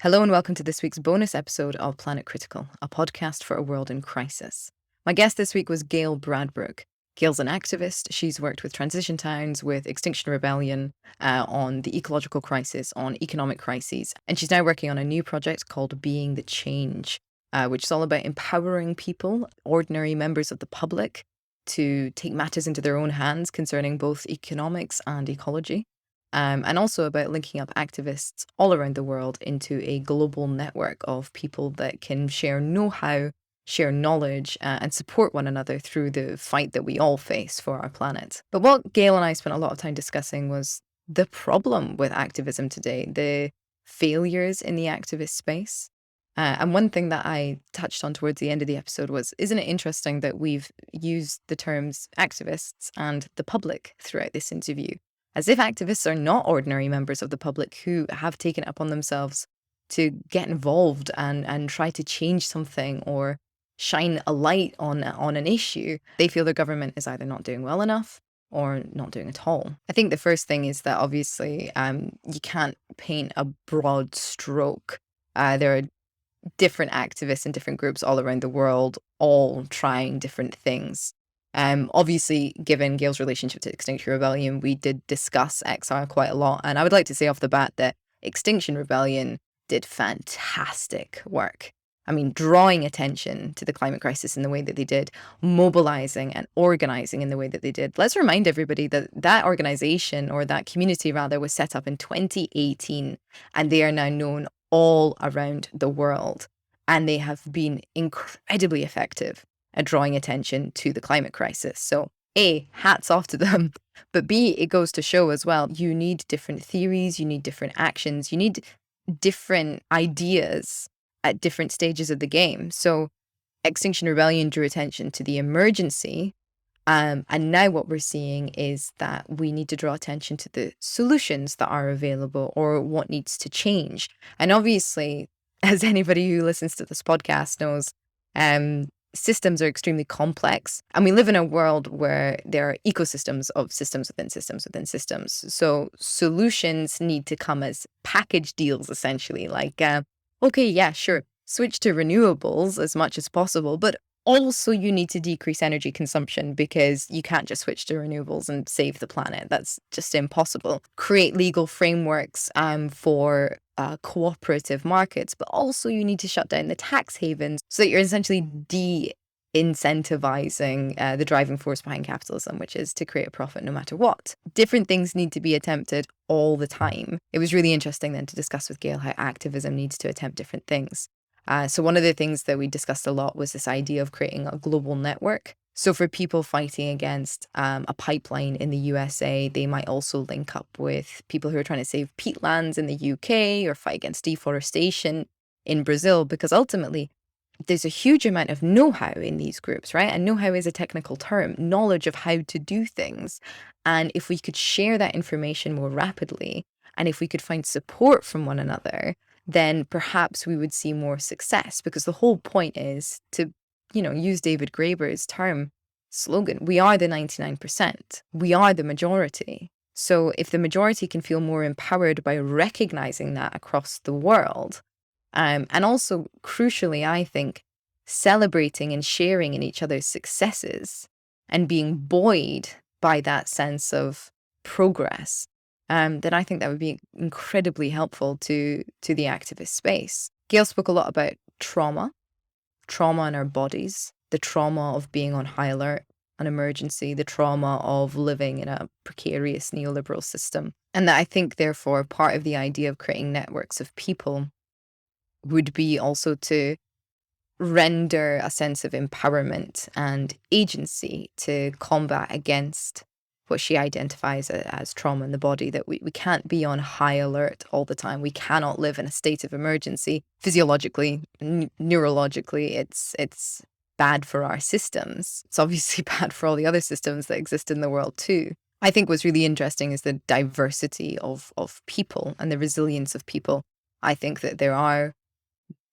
Hello and welcome to this week's bonus episode of Planet Critical, a podcast for a world in crisis. My guest this week was Gail Bradbrook. Gail's an activist. She's worked with transition towns, with Extinction Rebellion, on the ecological crisis, on economic crises. And she's now working on a new project called Being the Change, which is all about empowering people, ordinary members of the public, to take matters into their own hands concerning both economics and ecology. And also about linking up activists all around the world into a global network of people that can share know-how, share knowledge, and support one another through the fight that we all face for our planet. But what Gail and I spent a lot of time discussing was the problem with activism today, the failures in the activist space. And one thing that I touched on towards the end of the episode was, isn't it interesting that we've used the terms activists and the public throughout this interview? As if activists are not ordinary members of the public who have taken it upon themselves to get involved and try to change something or shine a light on an issue. They feel their government is either not doing well enough or not doing at all. I think the first thing is that obviously you can't paint a broad stroke. There are different activists in different groups all around the world, all trying different things. Obviously, given Gail's relationship to Extinction Rebellion, we did discuss XR quite a lot. And I would like to say off the bat that Extinction Rebellion did fantastic work. I mean, drawing attention to the climate crisis in the way that they did, mobilizing and organizing in the way that they did. Let's remind everybody that that organization, or that community rather, was set up in 2018, and they are now known all around the world. And they have been incredibly effective at drawing attention to the climate crisis. So A, hats off to them, but B, it goes to show as well, you need different theories, you need different actions, you need different ideas at different stages of the game. So Extinction Rebellion drew attention to the emergency, and now what we're seeing is that we need to draw attention to the solutions that are available or what needs to change. And obviously, as anybody who listens to this podcast knows, systems are extremely complex, and we live in a world where there are ecosystems of systems within systems within systems. So solutions need to come as package deals, essentially, like, okay, yeah, sure, switch to renewables as much as possible, but also you need to decrease energy consumption, because you can't just switch to renewables and save the planet. That's just impossible. Create legal frameworks for cooperative markets, but also you need to shut down the tax havens so that you're essentially de-incentivizing the driving force behind capitalism, which is to create a profit no matter what. Different things need to be attempted all the time. It was really interesting then to discuss with Gail how activism needs to attempt different things. So one of the things that we discussed a lot was this idea of creating a global network. So for people fighting against a pipeline in the USA, they might also link up with people who are trying to save peatlands in the UK or fight against deforestation in Brazil, because ultimately there's a huge amount of know-how in these groups, right? And know-how is a technical term, knowledge of how to do things. And if we could share that information more rapidly, and if we could find support from one another, then perhaps we would see more success, because the whole point is to, use David Graeber's slogan, we are the 99%. We are the majority. So if the majority can feel more empowered by recognizing that across the world, and also crucially, I think, celebrating and sharing in each other's successes and being buoyed by that sense of progress, then I think that would be incredibly helpful to the activist space. Gail spoke a lot about trauma in our bodies, the trauma of being on high alert, an emergency, the trauma of living in a precarious neoliberal system. And that I think, therefore, part of the idea of creating networks of people would be also to render a sense of empowerment and agency to combat against what she identifies as trauma in the body, that we can't be on high alert all the time. We cannot live in a state of emergency. Physiologically, neurologically, it's bad for our systems. It's obviously bad for all the other systems that exist in the world too. I think what's really interesting is the diversity of people and the resilience of people. I think that there are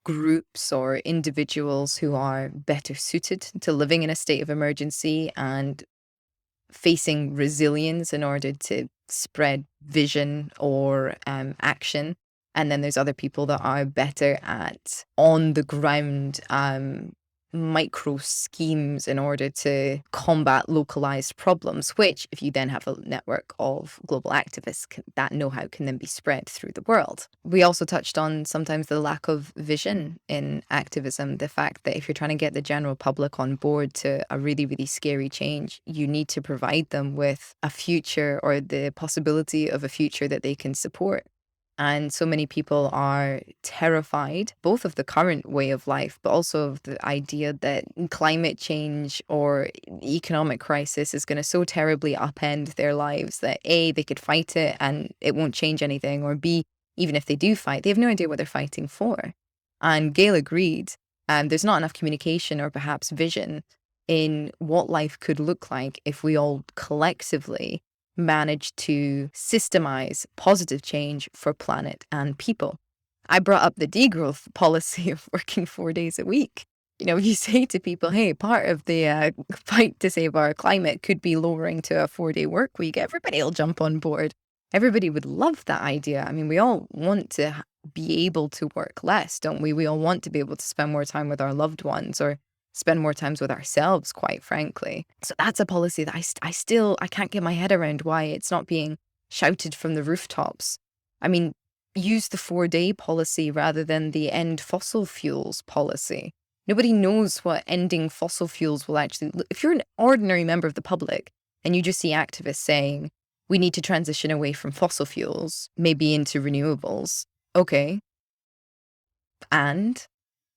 groups or individuals who are better suited to living in a state of emergency and facing resilience in order to spread vision or action. And then there's other people that are better at on the ground micro schemes in order to combat localized problems, which, if you then have a network of global activists, that know-how can then be spread through the world. We also touched on sometimes the lack of vision in activism, the fact that if you're trying to get the general public on board to a really, really scary change, you need to provide them with a future or the possibility of a future that they can support. And so many people are terrified, both of the current way of life, but also of the idea that climate change or economic crisis is going to so terribly upend their lives that A, they could fight it and it won't change anything, or B, even if they do fight, they have no idea what they're fighting for. And Gail agreed, there's not enough communication or perhaps vision in what life could look like if we all collectively manage to systemize positive change for planet and people. I brought up the degrowth policy of working 4 days a week. You say to people, hey, part of the fight to save our climate could be lowering to a 4-day work week. Everybody will jump on board. Everybody would love that idea. I mean, we all want to be able to work less, don't we? We all want to be able to spend more time with our loved ones or spend more times with ourselves, quite frankly. So that's a policy that I can't get my head around why it's not being shouted from the rooftops. I mean, use the 4-day policy rather than the end fossil fuels policy. Nobody knows what ending fossil fuels will actually look. If you're an ordinary member of the public and you just see activists saying, we need to transition away from fossil fuels, maybe into renewables, okay. And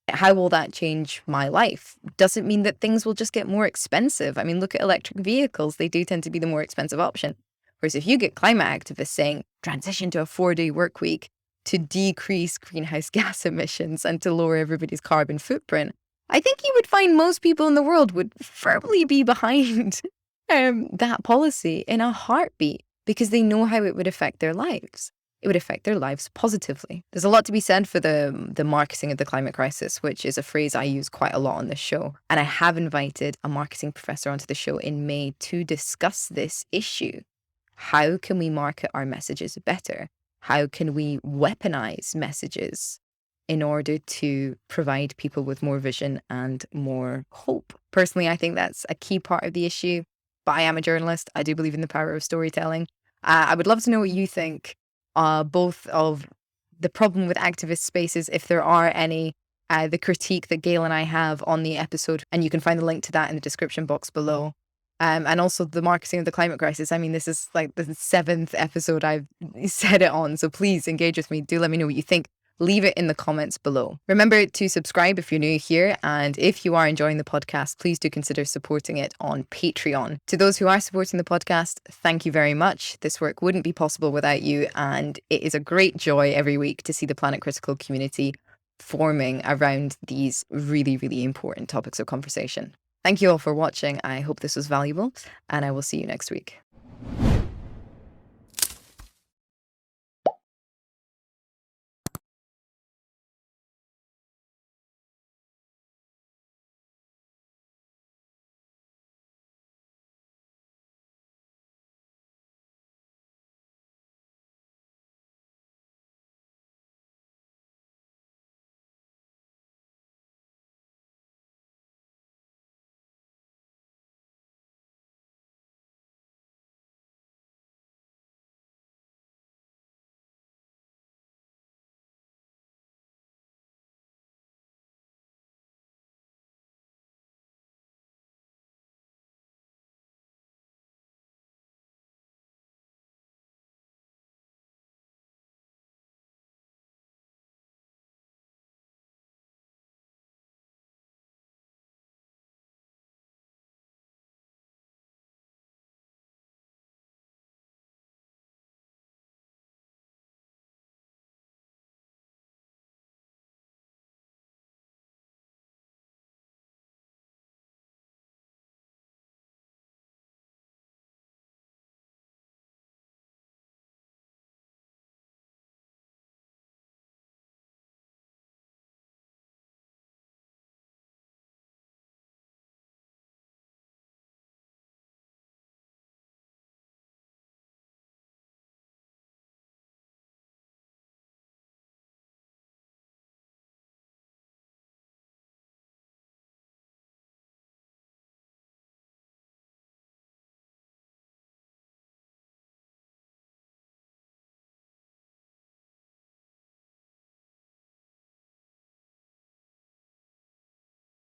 how will that change my life? Does it mean that things will just get more expensive? I mean, look at electric vehicles. They do tend to be the more expensive option. Whereas if you get climate activists saying transition to a 4-day work week to decrease greenhouse gas emissions and to lower everybody's carbon footprint, I think you would find most people in the world would firmly be behind that policy in a heartbeat because they know how it would affect their lives. It would affect their lives positively. There's a lot to be said for the marketing of the climate crisis, which is a phrase I use quite a lot on this show. And I have invited a marketing professor onto the show in May to discuss this issue. How can we market our messages better? How can we weaponize messages in order to provide people with more vision and more hope? Personally, I think that's a key part of the issue, but I am a journalist. I do believe in the power of storytelling. I would love to know what you think, both of the problem with activist spaces, if there are any, the critique that Gail and I have on the episode, and you can find the link to that in the description box below. And also the marketing of the climate crisis. I mean, this is like the 7th episode I've said it on, so please engage with me. Do let me know what you think. Leave it in the comments below. Remember to subscribe if you're new here, and if you are enjoying the podcast, please do consider supporting it on Patreon. To those who are supporting the podcast, thank you very much. This work wouldn't be possible without you, and it is a great joy every week to see the Planet Critical community forming around these really, really important topics of conversation. Thank you all for watching. I hope this was valuable, and I will see you next week.